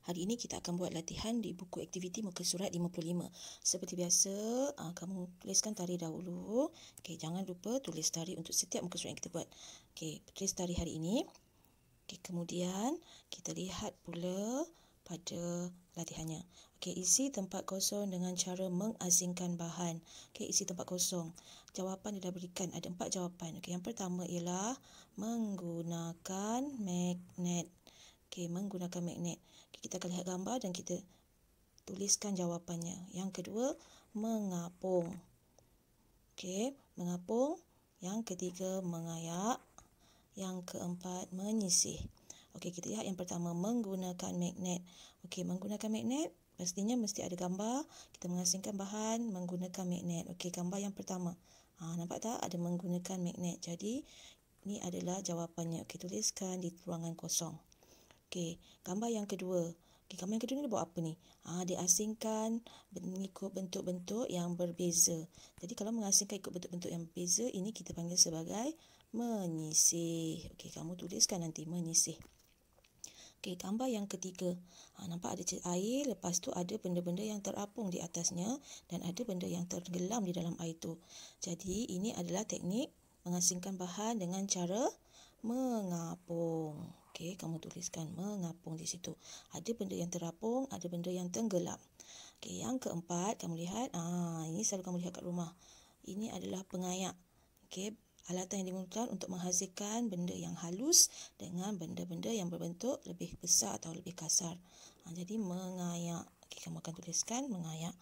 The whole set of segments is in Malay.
Hari ini kita akan buat latihan di buku aktiviti muka surat 55. Seperti biasa, kamu tuliskan tarikh dahulu. Okey, jangan lupa tulis tarikh untuk setiap muka surat yang kita buat. Okey, tulis tarikh hari ini. Okey, kemudian kita lihat pula pada latihannya. Okey, isi tempat kosong dengan cara mengasingkan bahan. Okey, isi tempat kosong. Jawapan dia dah berikan, ada 4 jawapan. Okey, yang pertama ialah menggunakan magnet. Okey, menggunakan magnet. Okay, kita akan lihat gambar dan kita tuliskan jawapannya. Yang kedua, mengapung. Okey, mengapung. Yang ketiga, mengayak. Yang keempat, menyisih. Okey, kita lihat yang pertama, menggunakan magnet. Okey, menggunakan magnet, pastinya mesti ada gambar. Kita mengasingkan bahan menggunakan magnet. Okey, gambar yang pertama. Nampak tak? Ada menggunakan magnet. Jadi, ini adalah jawapannya. Okey, tuliskan di ruangan kosong. Okey, gambar yang kedua. Okey, gambar yang kedua ni buat apa ni? Dia asingkan mengikut bentuk-bentuk yang berbeza. Jadi kalau mengasingkan ikut bentuk-bentuk yang berbeza, ini kita panggil sebagai menyisih. Okey, kamu tuliskan nanti menyisih. Okey, gambar yang ketiga. Nampak ada air, lepas tu ada benda-benda yang terapung di atasnya dan ada benda yang tenggelam di dalam air tu. Jadi ini adalah teknik mengasingkan bahan dengan cara mengapung. Okey, kamu tuliskan mengapung di situ. Ada benda yang terapung, ada benda yang tenggelam. Okey, yang keempat, kamu lihat, ini selalu kamu lihat kat rumah. Ini adalah pengayak. Okey, alatan yang digunakan untuk menghasilkan benda yang halus dengan benda-benda yang berbentuk lebih besar atau lebih kasar. Jadi mengayak. Okey, kamu akan tuliskan mengayak.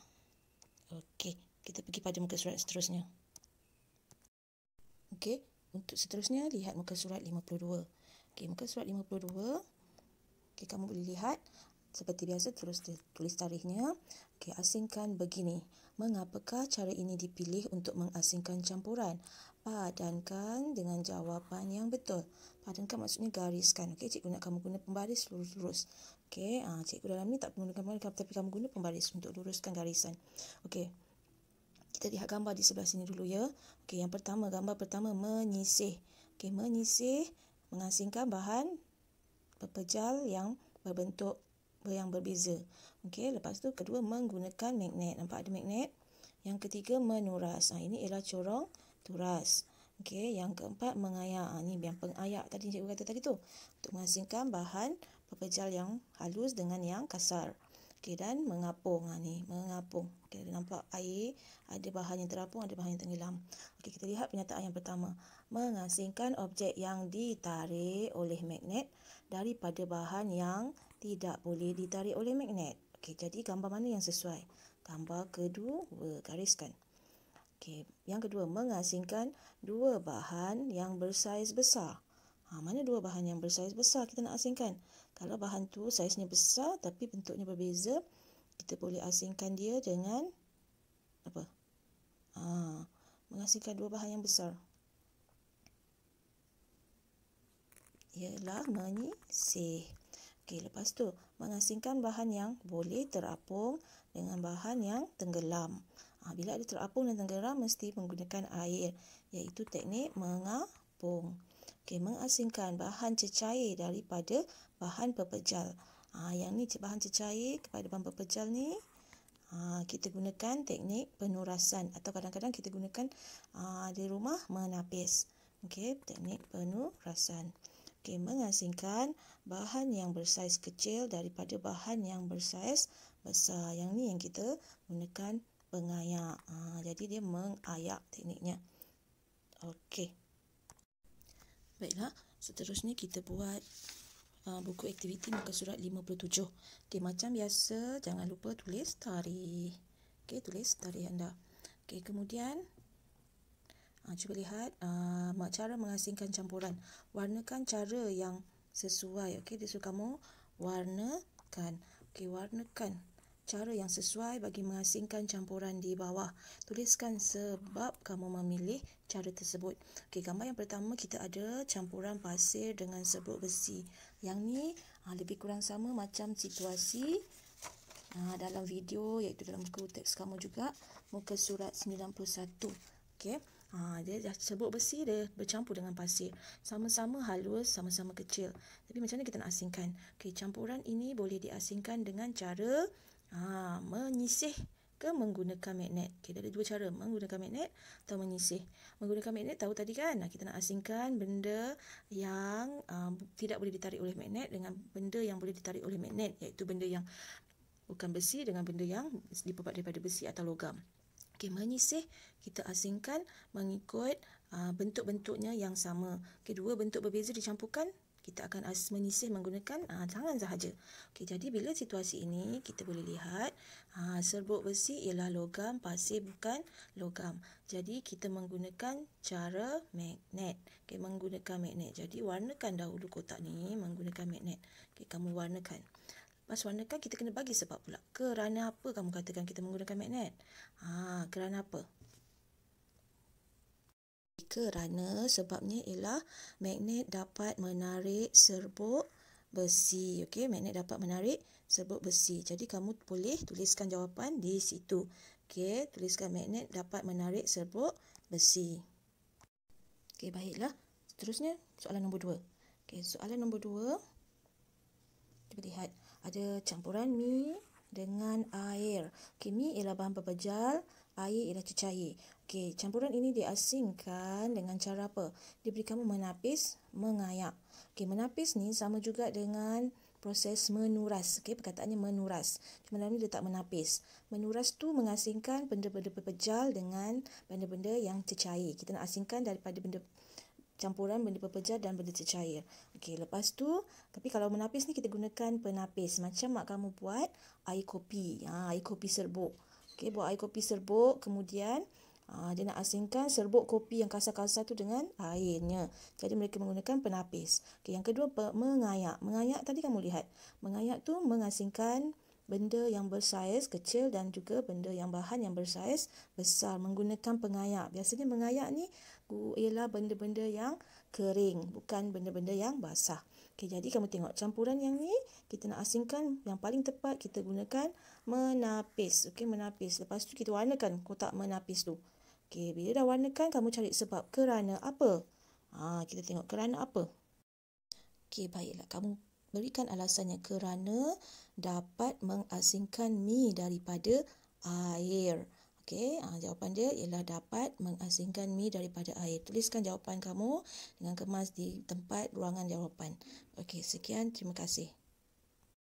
Okey, kita pergi pada muka surat seterusnya. Okey, untuk seterusnya lihat muka surat 52. Okey, muka surat 52. Okey, kamu boleh lihat seperti biasa tulis tarikhnya. Okey, asingkan begini. Mengapakah cara ini dipilih untuk mengasingkan campuran? Padankan dengan jawapan yang betul. Padankan maksudnya gariskan. Okey, cikgu nak kamu guna pembaris lurus-lurus. Okey, cikgu dalam ni tak menggunakan pembaris tapi kamu guna pembaris untuk luruskan garisan. Okey. Kita lihat gambar di sebelah sini dulu ya. Okey, yang pertama, gambar pertama menyisih. Okey, menyisih mengasingkan bahan pepejal yang berbentuk yang berbeza. Okey, lepas tu kedua menggunakan magnet. Nampak ada magnet. Yang ketiga menuras. Ini ialah corong turas. Okey, yang keempat mengayak. Ini yang pengayak tadi cikgu kata tadi tu. Untuk mengasingkan bahan pepejal yang halus dengan yang kasar. Okey, dan mengapung. Ni mengapung. Okey, nampak air, ada bahan yang terapung, ada bahan yang tenggelam. Okey, kita lihat pernyataan yang pertama. Mengasingkan objek yang ditarik oleh magnet daripada bahan yang tidak boleh ditarik oleh magnet. Okey, jadi gambar mana yang sesuai? Gambar kedua, gariskan. Okey, yang kedua, mengasingkan dua bahan yang bersaiz besar. Mana dua bahan yang bersaiz besar kita nak asingkan? Kalau bahan tu saiznya besar tapi bentuknya berbeza, kita boleh asingkan dia dengan apa? Mengasingkan dua bahan yang besar. Ialah menyisih. Okey, lepas tu mengasingkan bahan yang boleh terapung dengan bahan yang tenggelam. Bila ada terapung dan tenggelam mesti menggunakan air, iaitu teknik mengapung. Okey, mengasingkan bahan cecair daripada bahan pepejal. Yang ni bahan cecair kepada bahan pepejal ni kita gunakan teknik penurasan atau kadang-kadang kita gunakan di rumah menapis. Okey, teknik penurasan. Okey, mengasingkan bahan yang bersaiz kecil daripada bahan yang bersaiz besar. Yang ni yang kita gunakan pengayak. Jadi dia mengayak tekniknya. Okey. Baiklah, seterusnya kita buat buku aktiviti muka surat 57. Okey, macam biasa jangan lupa tulis tarikh. Okey, tulis tarikh anda. Okey, kemudian cuba lihat cara mengasingkan campuran. Warnakan cara yang sesuai. Okey, dia suruh kamu warnakan. Okey, warnakan cara yang sesuai bagi mengasingkan campuran di bawah. Tuliskan sebab kamu memilih cara tersebut. Okey, gambar yang pertama kita ada campuran pasir dengan serbuk besi. Yang ni lebih kurang sama macam situasi dalam video, iaitu dalam buku teks kamu juga, muka surat 91. Okey, Dia dah serbuk besi, dia bercampur dengan pasir. Sama-sama halus, sama-sama kecil. Tapi macam mana kita nak asingkan? Okey, campuran ini boleh diasingkan dengan cara menyisih ke menggunakan magnet. Okey, ada dua cara, menggunakan magnet atau menyisih. Menggunakan magnet tahu tadi kan, kita nak asingkan benda yang tidak boleh ditarik oleh magnet dengan benda yang boleh ditarik oleh magnet, iaitu benda yang bukan besi dengan benda yang diperbuat daripada besi atau logam. Okey, menyisih kita asingkan mengikut bentuk-bentuknya yang sama. Okey, dua bentuk berbeza dicampurkan, kita akan menyisih menggunakan tangan sahaja. Okey, jadi bila situasi ini kita boleh lihat serbuk besi ialah logam, pasir bukan logam. Jadi kita menggunakan cara magnet. Okey, menggunakan magnet. Jadi warnakan dahulu kotak ni menggunakan magnet. Okey, kamu warnakan. Lepas warnakan, kita kena bagi sebab pula. Kerana apa kamu katakan kita menggunakan magnet? Kerana apa? Kerana sebabnya ialah magnet dapat menarik serbuk besi. Okey, magnet dapat menarik serbuk besi. Jadi kamu boleh tuliskan jawapan di situ. Okey, tuliskan magnet dapat menarik serbuk besi. Okey, baiklah. Seterusnya soalan nombor 2. Okey, soalan nombor 2. Kita lihat ada campuran mi dengan air. Okey, mi ialah bahan pepejal, air ialah cecair. Okey, campuran ini diasingkan dengan cara apa? Diberi kamu menapis, mengayak. Okey, menapis ni sama juga dengan proses menuras. Okey, perkataannya menuras. Cuma dalam ni letak menapis. Menuras tu mengasingkan benda-benda pepejal dengan benda-benda yang cecair. Kita nak asingkan daripada campuran benda pepejal dan benda cecair. Okey, lepas tu, tapi kalau menapis ni kita gunakan penapis. Macam mak kamu buat air kopi. Air kopi serbuk. Okey, buat air kopi serbuk, kemudian dia nak asingkan serbuk kopi yang kasar-kasar tu dengan airnya. Jadi mereka menggunakan penapis. Okey, yang kedua mengayak. Mengayak tadi kamu lihat. Mengayak tu mengasingkan benda yang bersaiz kecil dan juga benda yang bahan yang bersaiz besar menggunakan pengayak. Biasanya mengayak ni ialah benda-benda yang kering, bukan benda-benda yang basah. Okey, jadi kamu tengok campuran yang ni kita nak asingkan, yang paling tepat kita gunakan menapis. Okey, menapis. Lepas tu kita warnakan kotak menapis tu. Okey, bila dah warnakan kamu cari sebab kerana apa? Kita tengok kerana apa. Okey, baiklah, kamu berikan alasannya kerana dapat mengasingkan mi daripada air. Okey, jawapan dia ialah dapat mengasingkan mi daripada air. Tuliskan jawapan kamu dengan kemas di tempat ruangan jawapan. Okey, sekian, terima kasih.